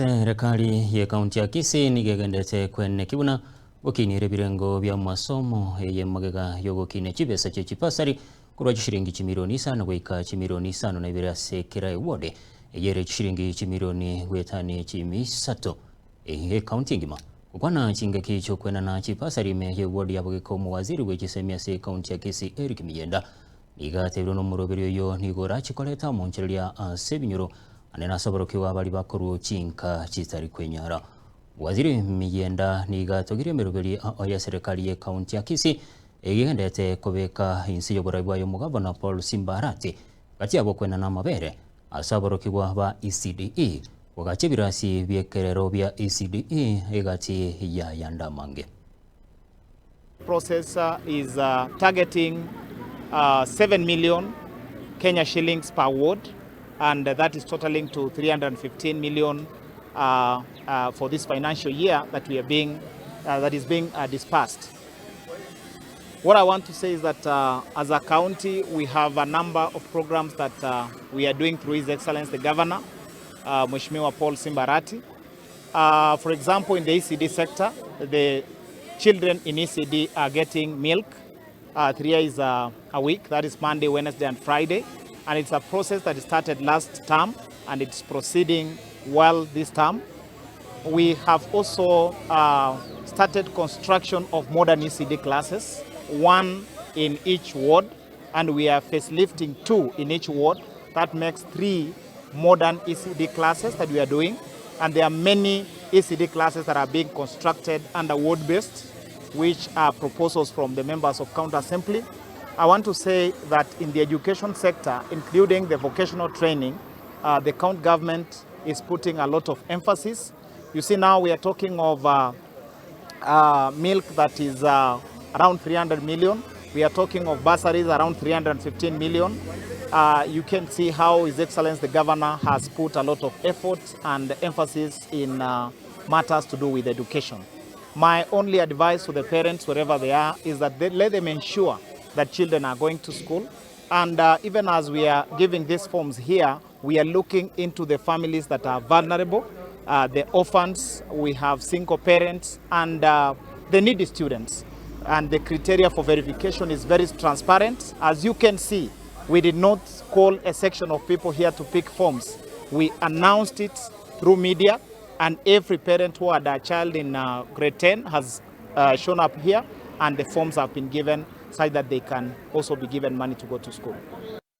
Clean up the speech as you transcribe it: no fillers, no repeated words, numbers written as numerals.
Serikali ya kaunti ya Kisii nigegendete kwene kibuna gokinire birengo bya masomo ye magega yo gokine chibesa che chipasari kurwa chishiringi chimilioni 5 goika chimilioni 5 na ibira sekera ewode yere chishiringi chimilioni gwetani chimisato kaunti ngima kukwana chingeki cho kwena na chipasari me ye wodi yabugeko mu waziri wechisemia se kaunti ya Kisii Eric Miyenda nigatebiro no muroberio yo nigora chikoleta monchelia sebinyuro anena saborokiwa bali bakoruo chinka chitari kwenyara. Waziri Miyenda nigatogire meroberi ya serikali ya kaunti ya Kisii egendete kobeka insi yoborabwa yo mugabana Paul Simbarati kati abo kwena na mabere asaborokiwa ba ECDE wagache birasi byekerero bya ECDE egati ya yandamange. Process is targeting 7 million Kenya shillings per ward, and that is totaling to 315 million for this financial year that we are that is being dispersed. What I want to say is that as a county, we have a number of programs that we are doing through His Excellency the Governor, Mheshimiwa Paul Simbarati. For example, in the ECD sector, the children in ECD are getting milk 3 days a week. That is Monday, Wednesday, and Friday. And it's a process that started last term and it's proceeding well this term. We have also started construction of modern ECD classes, 1 in each ward, and we are facelifting 2 in each ward. That makes 3 modern ECD classes that we are doing. And there are many ECD classes that are being constructed under ward-based, which are proposals from the members of County Assembly. I want to say that in the education sector, including the vocational training, the county government is putting a lot of emphasis. You see, now we are talking of milk that is around 300 million. We are talking of bursaries around 315 million. You can see how His Excellency the Governor has put a lot of effort and emphasis in matters to do with education. My only advice to the parents, wherever they are, is that let them ensure that children are going to school. And even as we are giving these forms here, we are looking into the families that are vulnerable, the orphans, we have single parents, and the needy students. And the criteria for verification is very transparent. As you can see, we did not call a section of people here to pick forms. We announced it through media, and every parent who had a child in grade 10 has shown up here, and the forms have been given so that they can also be given money to go to school.